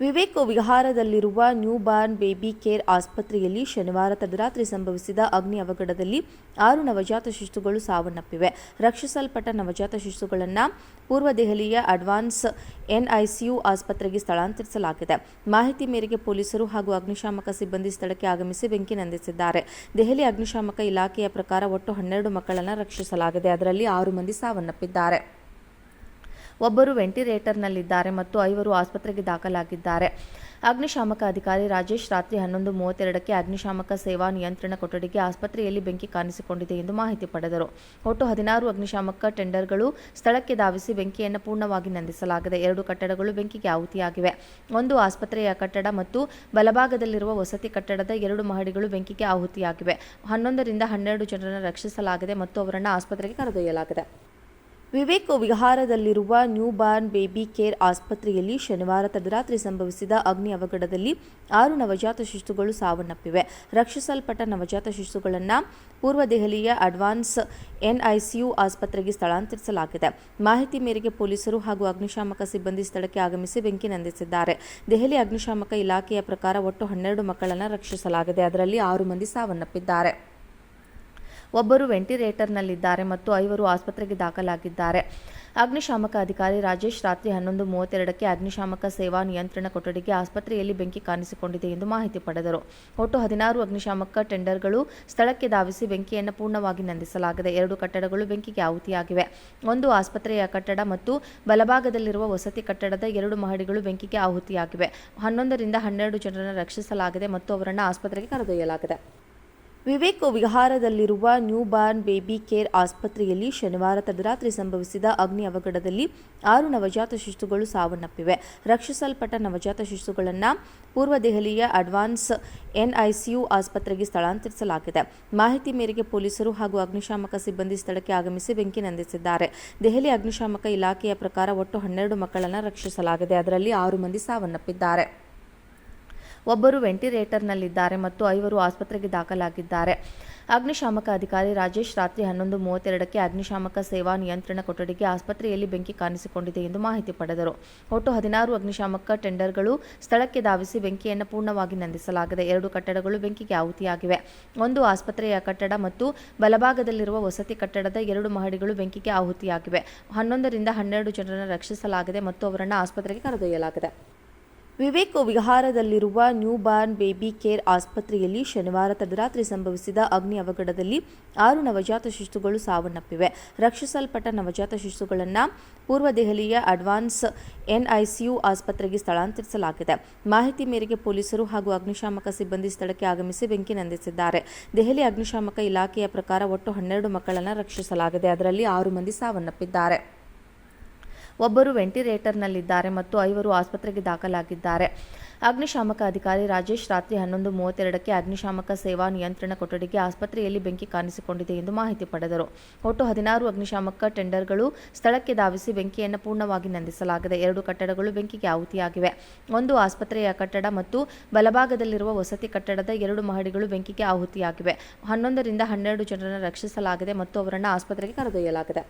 ವಿವೇಕ್ ವಿಹಾರದಲ್ಲಿರುವ new born baby care ಆಸ್ಪತ್ರೆಯಲ್ಲಿ ಶನಿವಾರ ತಡರಾತ್ರಿ ಸಂಭವಿಸಿದ ಅಗ್ನಿ ಅವಘಡದಲ್ಲಿ 6 ನವಜಾತ ಶಿಶುಗಳು ಸಾವನ್ನಪ್ಪಿವೆ. ರಕ್ಷಿಸಲ್ಪಟ್ಟ ನವಜಾತ ಶಿಶುಗಳನ್ನು ಪೂರ್ವ ದೆಹಲಿಯ ಅಡ್ವಾನ್ಸ್ ಎನ್ಐಸಿಯು ಆಸ್ಪತ್ರೆಗೆ ಸ್ಥಳಾಂತರಿಸಲಾಗಿದೆ. ಮಾಹಿತಿ ಮೇರೆಗೆ ಪೊಲೀಸರು ಹಾಗೂ ಅಗ್ನಿಶಾಮಕ ಸಿಬ್ಬಂದಿ ಸ್ಥಳಕ್ಕೆ ಆಗಮಿಸಿ ಬೆಂಕಿ ನಂದಿಸಿದ್ದಾರೆ. ದೆಹಲಿ ಅಗ್ನಿಶಾಮಕ ಇಲಾಖೆಯ ಪ್ರಕಾರ ಒಟ್ಟು 12 ಮಕ್ಕಳನ್ನು ರಕ್ಷಿಸಲಾಗಿದೆ. ಅದರಲ್ಲಿ 6 ಮಂದಿ ಸಾವನ್ನಪ್ಪಿದ್ದಾರೆ. ಒಬ್ಬರು ವೆಂಟಿಲೇಟರ್ನಲ್ಲಿದ್ದಾರೆ ಮತ್ತು 5 ಆಸ್ಪತ್ರೆಗೆ ದಾಖಲಾಗಿದ್ದಾರೆ. ಅಗ್ನಿಶಾಮಕ ಅಧಿಕಾರಿ ರಾಜೇಶ್ ರಾತ್ರಿ 11:32ಕ್ಕೆ ಅಗ್ನಿಶಾಮಕ ಸೇವಾ ನಿಯಂತ್ರಣ ಕೊಠಡಿಗೆ ಆಸ್ಪತ್ರೆಯಲ್ಲಿ ಬೆಂಕಿ ಕಾಣಿಸಿಕೊಂಡಿದೆ ಎಂದು ಮಾಹಿತಿ ಪಡೆದರು. ಒಟ್ಟು 16 ಅಗ್ನಿಶಾಮಕ ಟೆಂಡರ್ಗಳು ಸ್ಥಳಕ್ಕೆ ಧಾವಿಸಿ ಬೆಂಕಿಯನ್ನು ಪೂರ್ಣವಾಗಿ ನಂದಿಸಲಾಗಿದೆ. 2 ಕಟ್ಟಡಗಳು ಬೆಂಕಿಗೆ ಆಹುತಿಯಾಗಿವೆ. ಒಂದು ಆಸ್ಪತ್ರೆಯ ಕಟ್ಟಡ ಮತ್ತು ಬಲಭಾಗದಲ್ಲಿರುವ ವಸತಿ ಕಟ್ಟಡದ 2 ಮಹಡಿಗಳು ಬೆಂಕಿಗೆ ಆಹುತಿಯಾಗಿವೆ. 11 ರಿಂದ 12 ಜನರನ್ನು ರಕ್ಷಿಸಲಾಗಿದೆ ಮತ್ತು ಅವರನ್ನು ಆಸ್ಪತ್ರೆಗೆ ಕರೆದೊಯ್ಯಲಾಗಿದೆ. ವಿವೇಕ್ ವಿಹಾರದಲ್ಲಿರುವ ನ್ಯೂ ಬಾರ್ನ್ ಬೇಬಿ ಕೇರ್ ಆಸ್ಪತ್ರೆಯಲ್ಲಿ ಶನಿವಾರ ತಡರಾತ್ರಿ ಸಂಭವಿಸಿದ ಅಗ್ನಿ ಅವಘಡದಲ್ಲಿ 6 ನವಜಾತ ಶಿಶುಗಳು ಸಾವನ್ನಪ್ಪಿವೆ. ರಕ್ಷಿಸಲ್ಪಟ್ಟ ನವಜಾತ ಶಿಶುಗಳನ್ನು ಪೂರ್ವ ದೆಹಲಿಯ ಅಡ್ವಾನ್ಸ್ ಎನ್ಐಸಿಯು ಆಸ್ಪತ್ರೆಗೆ ಸ್ಥಳಾಂತರಿಸಲಾಗಿದೆ. ಮಾಹಿತಿ ಮೇರೆಗೆ ಪೊಲೀಸರು ಹಾಗೂ ಅಗ್ನಿಶಾಮಕ ಸಿಬ್ಬಂದಿ ಸ್ಥಳಕ್ಕೆ ಆಗಮಿಸಿ ಬೆಂಕಿ ನಂದಿಸಿದ್ದಾರೆ. ದೆಹಲಿ ಅಗ್ನಿಶಾಮಕ ಇಲಾಖೆಯ ಪ್ರಕಾರ ಒಟ್ಟು 12 ಮಕ್ಕಳನ್ನು ರಕ್ಷಿಸಲಾಗಿದೆ. ಅದರಲ್ಲಿ 6 ಮಂದಿ ಸಾವನ್ನಪ್ಪಿದ್ದಾರೆ. ಒಬ್ಬರು ವೆಂಟಿಲೇಟರ್ನಲ್ಲಿದ್ದಾರೆ ಮತ್ತು 5 ಆಸ್ಪತ್ರೆಗೆ ದಾಖಲಾಗಿದ್ದಾರೆ. ಅಗ್ನಿಶಾಮಕ ಅಧಿಕಾರಿ ರಾಜೇಶ್ ರಾತ್ರಿ 11:32ಕ್ಕೆ ಅಗ್ನಿಶಾಮಕ ಸೇವಾ ನಿಯಂತ್ರಣ ಕೊಠಡಿಗೆ ಆಸ್ಪತ್ರೆಯಲ್ಲಿ ಬೆಂಕಿ ಕಾಣಿಸಿಕೊಂಡಿದೆ ಎಂದು ಮಾಹಿತಿ ಪಡೆದರು. ಒಟ್ಟು 16 ಅಗ್ನಿಶಾಮಕ ಟೆಂಡರ್ಗಳು ಸ್ಥಳಕ್ಕೆ ಧಾವಿಸಿ ಬೆಂಕಿಯನ್ನು ಪೂರ್ಣವಾಗಿ ನಂದಿಸಲಾಗಿದೆ. 2 ಕಟ್ಟಡಗಳು ಬೆಂಕಿಗೆ ಆಹುತಿಯಾಗಿವೆ. ಒಂದು ಆಸ್ಪತ್ರೆಯ ಕಟ್ಟಡ ಮತ್ತು ಬಲಭಾಗದಲ್ಲಿರುವ ವಸತಿ ಕಟ್ಟಡದ 2 ಮಹಡಿಗಳು ಬೆಂಕಿಗೆ ಆಹುತಿಯಾಗಿವೆ. 11 ರಿಂದ 12 ಜನರನ್ನು ರಕ್ಷಿಸಲಾಗಿದೆ ಮತ್ತು ಅವರನ್ನು ಆಸ್ಪತ್ರೆಗೆ ಕರೆದೊಯ್ಯಲಾಗಿದೆ. ವಿವೇಕ್ ವಿಹಾರದಲ್ಲಿರುವ ನ್ಯೂ ಬಾರ್ನ್ ಬೇಬಿ ಕೇರ್ ಆಸ್ಪತ್ರೆಯಲ್ಲಿ ಶನಿವಾರ ತಡರಾತ್ರಿ ಸಂಭವಿಸಿದ ಅಗ್ನಿ ಅವಘಡದಲ್ಲಿ 6 ನವಜಾತ ಶಿಶುಗಳು ಸಾವನ್ನಪ್ಪಿವೆ. ರಕ್ಷಿಸಲ್ಪಟ್ಟ ನವಜಾತ ಶಿಶುಗಳನ್ನು ಪೂರ್ವ ದೆಹಲಿಯ ಅಡ್ವಾನ್ಸ್ ಎನ್ಐಸಿಯು ಆಸ್ಪತ್ರೆಗೆ ಸ್ಥಳಾಂತರಿಸಲಾಗಿದೆ. ಮಾಹಿತಿ ಮೇರೆಗೆ ಪೊಲೀಸರು ಹಾಗೂ ಅಗ್ನಿಶಾಮಕ ಸಿಬ್ಬಂದಿ ಸ್ಥಳಕ್ಕೆ ಆಗಮಿಸಿ ಬೆಂಕಿ ನಂದಿಸಿದ್ದಾರೆ. ದೆಹಲಿ ಅಗ್ನಿಶಾಮಕ ಇಲಾಖೆಯ ಪ್ರಕಾರ ಒಟ್ಟು 12 ಮಕ್ಕಳನ್ನು ರಕ್ಷಿಸಲಾಗಿದೆ. ಅದರಲ್ಲಿ 6 ಮಂದಿ ಸಾವನ್ನಪ್ಪಿದ್ದಾರೆ. ಒಬ್ಬರು ವೆಂಟಿಲೇಟರ್ನಲ್ಲಿದ್ದಾರೆ ಮತ್ತು 5 ಆಸ್ಪತ್ರೆಗೆ ದಾಖಲಾಗಿದ್ದಾರೆ. ಅಗ್ನಿಶಾಮಕ ಅಧಿಕಾರಿ ರಾಜೇಶ್ ರಾತ್ರಿ 11:32ಕ್ಕೆ ಅಗ್ನಿಶಾಮಕ ಸೇವಾ ನಿಯಂತ್ರಣ ಕೊಠಡಿಗೆ ಆಸ್ಪತ್ರೆಯಲ್ಲಿ ಬೆಂಕಿ ಕಾಣಿಸಿಕೊಂಡಿದೆ ಎಂದು ಮಾಹಿತಿ ಪಡೆದರು. ಒಟ್ಟು 16 ಅಗ್ನಿಶಾಮಕ ಟೆಂಡರ್ಗಳು ಸ್ಥಳಕ್ಕೆ ಧಾವಿಸಿ ಬೆಂಕಿಯನ್ನು ಪೂರ್ಣವಾಗಿ ನಂದಿಸಲಾಗಿದೆ. 2 ಕಟ್ಟಡಗಳು ಬೆಂಕಿಗೆ ಆಹುತಿಯಾಗಿವೆ. ಒಂದು ಆಸ್ಪತ್ರೆಯ ಕಟ್ಟಡ ಮತ್ತು ಬಲಭಾಗದಲ್ಲಿರುವ ವಸತಿ ಕಟ್ಟಡದ 2 ಮಹಡಿಗಳು ಬೆಂಕಿಗೆ ಆಹುತಿಯಾಗಿವೆ. 11 ರಿಂದ 12 ಜನರನ್ನು ರಕ್ಷಿಸಲಾಗಿದೆ ಮತ್ತು ಅವರನ್ನು ಆಸ್ಪತ್ರೆಗೆ ಕರೆದೊಯ್ಯಲಾಗಿದೆ. ವಿವೇಕ್ ವಿಹಾರದಲ್ಲಿರುವ ನ್ಯೂ ಬಾರ್ನ್ ಬೇಬಿ ಕೇರ್ ಆಸ್ಪತ್ರೆಯಲ್ಲಿ ಶನಿವಾರ ತಡರಾತ್ರಿ ಸಂಭವಿಸಿದ ಅಗ್ನಿ ಅವಘಡದಲ್ಲಿ 6 ನವಜಾತ ಶಿಶುಗಳು ಸಾವನ್ನಪ್ಪಿವೆ. ರಕ್ಷಿಸಲ್ಪಟ್ಟ ನವಜಾತ ಶಿಶುಗಳನ್ನು ಪೂರ್ವ ದೆಹಲಿಯ ಅಡ್ವಾನ್ಸ್ ಎನ್ಐಸಿಯು ಆಸ್ಪತ್ರೆಗೆ ಸ್ಥಳಾಂತರಿಸಲಾಗಿದೆ. ಮಾಹಿತಿ ಮೇರೆಗೆ ಪೊಲೀಸರು ಹಾಗೂ ಅಗ್ನಿಶಾಮಕ ಸಿಬ್ಬಂದಿ ಸ್ಥಳಕ್ಕೆ ಆಗಮಿಸಿ ಬೆಂಕಿ ನಂದಿಸಿದ್ದಾರೆ. ದೆಹಲಿ ಅಗ್ನಿಶಾಮಕ ಇಲಾಖೆಯ ಪ್ರಕಾರ ಒಟ್ಟು 12 ಮಕ್ಕಳನ್ನು ರಕ್ಷಿಸಲಾಗಿದೆ. ಅದರಲ್ಲಿ 6 ಮಂದಿ ಸಾವನ್ನಪ್ಪಿದ್ದಾರೆ. ಒಬ್ಬರು ವೆಂಟಿಲೇಟರ್ನಲ್ಲಿದ್ದಾರೆ ಮತ್ತು 5 ಆಸ್ಪತ್ರೆಗೆ ದಾಖಲಾಗಿದ್ದಾರೆ. ಅಗ್ನಿಶಾಮಕ ಅಧಿಕಾರಿ ರಾಜೇಶ್ ರಾತ್ರಿ 11:32ಕ್ಕೆ ಅಗ್ನಿಶಾಮಕ ಸೇವಾ ನಿಯಂತ್ರಣ ಕೊಠಡಿಗೆ ಆಸ್ಪತ್ರೆಯಲ್ಲಿ ಬೆಂಕಿ ಕಾಣಿಸಿಕೊಂಡಿದೆ ಎಂದು ಮಾಹಿತಿ ಪಡೆದರು. ಒಟ್ಟು 16 ಅಗ್ನಿಶಾಮಕ ಟೆಂಡರ್ಗಳು ಸ್ಥಳಕ್ಕೆ ಧಾವಿಸಿ ಬೆಂಕಿಯನ್ನು ಪೂರ್ಣವಾಗಿ ನಂದಿಸಲಾಗಿದೆ. 2 ಕಟ್ಟಡಗಳು ಬೆಂಕಿಗೆ ಆಹುತಿಯಾಗಿವೆ. ಒಂದು ಆಸ್ಪತ್ರೆಯ ಕಟ್ಟಡ ಮತ್ತು ಬಲಭಾಗದಲ್ಲಿರುವ ವಸತಿ ಕಟ್ಟಡದ 2 ಮಹಡಿಗಳು ಬೆಂಕಿಗೆ ಆಹುತಿಯಾಗಿವೆ. 11 ರಿಂದ 12 ಜನರನ್ನು ರಕ್ಷಿಸಲಾಗಿದೆ ಮತ್ತು ಅವರನ್ನು ಆಸ್ಪತ್ರೆಗೆ ಕರೆದೊಯ್ಯಲಾಗಿದೆ.